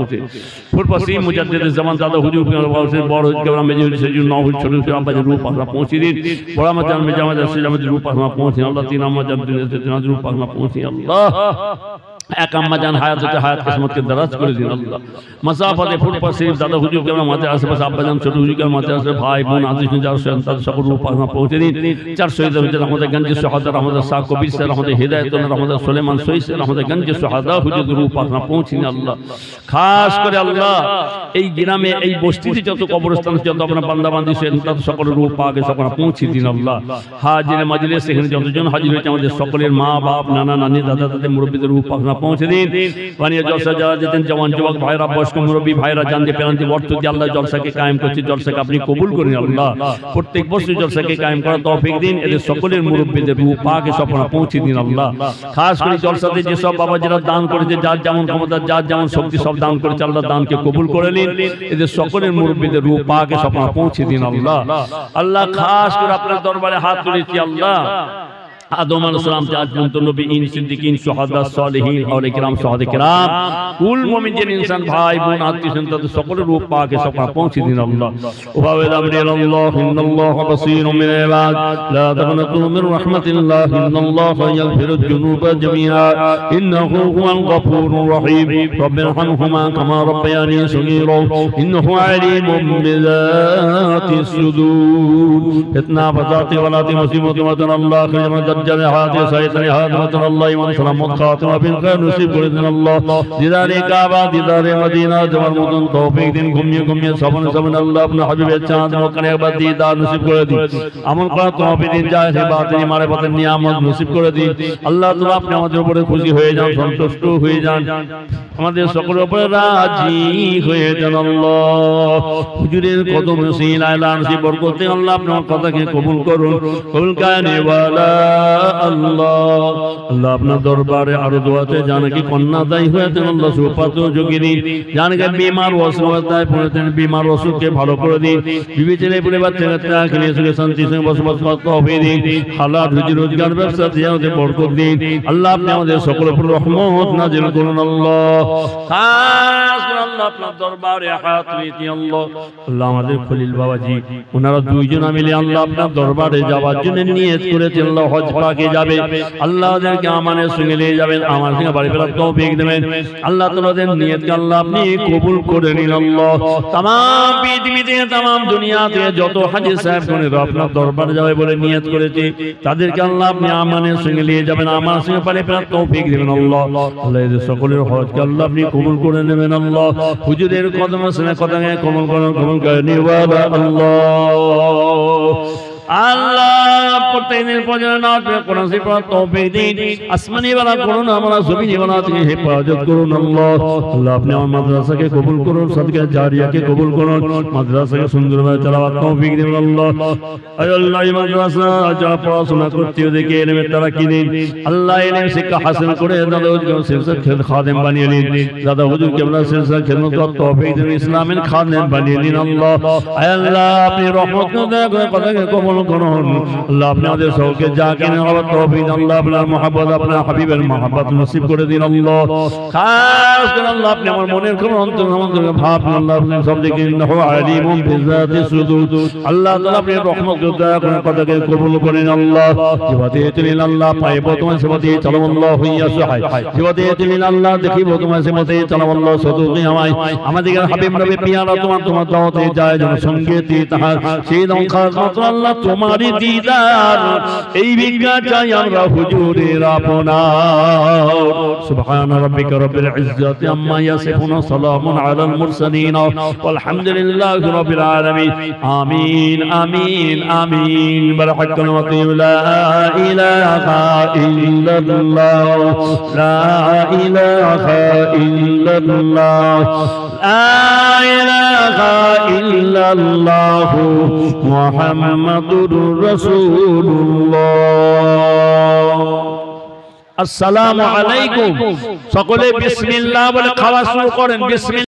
পৌঁছে ফুরপাসি মুজাদ্দিদ জামান দাদা হুজুর বড় হুজুর কেবলা মেজর সেজুর নও হুজুর ছোট হুজুর আব্বা রূপ পাখনা পৌঁছে দিন বড় মাজান মেজামাজ সেজামাজ রূপ পাখনা পৌঁছে আল্লাহ তিন মাজান রূপ পাখনা পৌঁছে আল্লাহ এক আম্মা জান হায়াত হতে হায়াত কিসমতকে দারাজ করে দিন আল্লাহ মাসাফাতে ফুরপাস শরীফ দাদা হুজুর কেবলা মাঝে আশেপাশে আব্বা জান ছোট হুজুর কেবলা মাঝে আশেপাশে ভাই বোন আদিস যার সন্তান সকল রূপ পাখনা পৌঁছে দিন চার শহীদ হুজুর আমাদের গঞ্জ শাহাদা আমাদের শাহ কবির স্যার আমাদের হিদায়াতুল্লাহ আমাদের সুলেমান সৈয়দ স্যার আমাদের গঞ্জ শাহাদা হুজুর রূপ পাখনা পৌঁছে দিন আল্লাহ খাস করে আল্লাহ এই গ্রামে এই বস্তিতে যত কবরস্থান যত আপনার বান্দা বান্দি তাদের সকল রূপ পাকে সকল পৌঁছে দিন আল্লাহ হাজির মাজলিস সেখানে যতজন হাজির হয়েছে আমাদের সকলের মা বাপ নানা নানি দাদা দাদি মুরব্বীদের রূপ পাখনা পৌঁছে দিন বানিয়ে জলসা যারা যেতেন জওয়ান যুবক ভাইরা বয়স্ক মুরব্বী ভাইরা জানতে পেরান্তি অর্থ দিয়ে আল্লাহ জলসাকে কায়েম করছে জলসাকে আপনি কবুল করেন আল্লাহ প্রত্যেক বছর জলসাকে কায়েম করার তৌফিক দিন এদের সকলের মুরব্বীদের রূপ পাকে সকল পৌঁছে দিন আল্লাহ খাস করে জলসাতে যেসব বাবা যারা দান করেছে যার যেমন ক্ষমতা যার যেমন শক্তি সব দান করেছে আল্লাহ দানকে কবুল করে নিন এদের সকলের মুরব্বীদের রূপ পাকে সকল পৌঁছে দিন আল্লাহ আল্লাহ খাস করে আপনার দরবারে হাত তুলেছি আল্লাহ आदम अलैहिस्सलाम से आज पर्यন্ত নবীন সিদ্দিকিন শুহাদা সালেহিন আউলিয়া কিরাম শুহাদা কিরাম কুল মুমিন জিন ইনসান ভাই বোন আত্মীয় স্বজন সকলের রূপ পাকে সকল পৌঁছে দিন আল্লাহ ওয়াবিল আমরি আল্লাহ ইন্নাল্লাহা বাসীরুম বিল ইবাদ লা তাকনাতু মির রাহমাতিল্লাহ ইন্নাল্লাহা ইয়াগফিরুজ যুনুবা জামিআ ইন্নাহু হুয়াল গফুরুর রহিম রব্বিরহামহুমা কামা রাব্বায়ানি সগীরা ইন্নাহু আলীমুম বিযাতিস সুদূর ফিতনা ফাসাতি ওয়ালাতি মুসিবতি ওয়াতান আল্লাহ جميع هذه سيدنا هذا الله وسلام خاتمه بالخير نصيب করে দিন আল্লাহ দিদারে কাবা দিদারে মদিনা জমার মতন তৌফিক দিন ঘুমিয়ে ঘুমিয়ে সবনে সবনে আল্লাহ আপনার হাবিবের চাঁদ মকানে একবার দিদার নসিব করে দিন আমল করা তৌফিক দিন যায় সে বাতিনি মারিফতের নিয়ামত নসিব করে দিন আল্লাহ তাআলা আপনি আমাদের উপরে খুশি হয়ে যান সন্তুষ্ট হয়ে যান আমাদের সকলের উপরে রাজি হয়ে যান আল্লাহ হুজুরের কদম সিলায় লানসি বরকতে আল্লাহ আপনার কথাকে কবুল করুন কবুল কানে ওয়ালা আল্লাহ আল্লাহ আপনার দরবারে আরো দোয়াতে জানাকি কন্যাদায়ী হয়েছেন আল্লাহ সুপাত্র যোগিনী জানাকে বিমার অসুবিধায় পড়েছেন বিমার অসুখকে ভালো করে দিন বিবি ছেলে পুলে বাচ্চা কাচ্চা খেলে সুখে শান্তি সঙ্গে বসবাস করতে হবে দিন হালাল রুজি রোজগার ব্যবসা দিয়ে বরকত দিন আল্লাহ আপনি আমাদের সকলের উপর রহমত নাজিল করুন আল্লাহ খাস করে আল্লাহ আপনার দরবারে হাত তুলেছি আল্লাহ আল্লাহ আমাদের খলিল বাবাজি ওনারা দুইজন মিলে আল্লাহ আপনার দরবারে যাওয়ার জন্য নিয়ত করেছেন আল্লাহ হজ পাকে যাবে আল্লাহ ওদেরকে আমানের সঙ্গে নিয়ে যাবেন আমার সঙ্গে বাড়ি ফেরার তৌফিক দেবেন আল্লাহ তাআলাদের নিয়তকে আল্লাহ আপনি কবুল করে নিন আল্লাহ तमाम পৃথিবীতে तमाम দুনিয়াতে যত হাজী সাহেবগণ আপনার দরবারে যাবে বলে নিয়ত করেছে তাদেরকে আল্লাহ আপনি আমানের সঙ্গে নিয়ে যাবেন আমার সঙ্গে বাড়ি ফেরার তৌফিক দেবেন আল্লাহ আল্লাহ এদের সকলের হজকে আল্লাহ আপনি কবুল করে নেবেন আল্লাহ হুজুরের কদমের সঙ্গে কথাকে কবুল করে নিন আল্লাহ আল্লাহ প্রত্যেকদিন পর্যন্ত কোরআন শরীফ পড়ার তৌফিক দিন আসমানি ওয়ালা করুন আমরা জমিনি ওয়ালা থেকে হেফাজত করুন আল্লাহ আল্লাহ আপনি আমার মাদ্রাসাকে কবুল করুন সাদকা জারিয়াকে কবুল করুন মাদ্রাসাকে সুন্দরভাবে চালাবার তৌফিক দিন আল্লাহ আয় আল্লাহ এই মাদ্রাসা যা পড়াশোনা করতে ওদেরকে ইলমে তারাক্কি দিন আল্লাহ ইলম শিক্ষা হাসিল করে দাদা হুজুরকে সিলসিলার খাদেম বানিয়ে নিন দাদা হুজুরকে আমরা সিলসিলার খেদমত করার তৌফিক দিন ইসলামের খাদেম বানিয়ে নিন আল্লাহ আয় আল্লাহ আপনি রহমত করে কথাকে কবুল করুন আল্লাহ আপনি আমাদের সকলকে যাকে নেওয়ার তৌফিক আল্লাহ আপনার মহব্বত আপনার হাবিবের মহব্বত নসিব করে দিন আল্লাহ খাস করে আল্লাহ আপনি আমার মনের খবর অন্তরে ভাব আল্লাহ আপনি সব দিকে ইন্নাহু আলিমুম বিযাতি সুদূর আল্লাহ তাআলা আপনি রহমত করে দয়া করে কথাকে কবুল করেন আল্লাহ জিবাতে তিন আল্লাহ পাইব তোমার সেবাতে চলো আল্লাহ হইয়া সহায় জিবাতে তিন আল্লাহ দেখিব তোমার সেবাতে চলো আল্লাহ সদুকি আমাদের হাবিব নবী পিয়ারা তোমার দাওয়াতে যায় যেন সঙ্গীতি তাহার সেই দাম খাস মাত্র আল্লাহ তোমারই দিদার এই ভিক্ষা চাই আমরা হুজুরের আপনার সুবহান রাব্বিকা রব্বিল ইজ্জাতি আম্মা ইয়াসিফুন সালামুন আলাল মুরসালিন ওয়ালহামদুলিল্লাহি রাব্বিল আলামিন আমিন আমিন আমিন বারাকাতুল্লাহি লা ইলাহা ইল্লাল্লাহ লা ইলাহা ইল্লাল্লাহ লা ইলাহা ইল্লাল্লাহ মুহাম্মাদুর রাসূলুল্লাহ আসসালামু আলাইকুম সকলে বিসমিল্লাহ বলে খাওয়া শুরু করেন বিসমিল্লাহ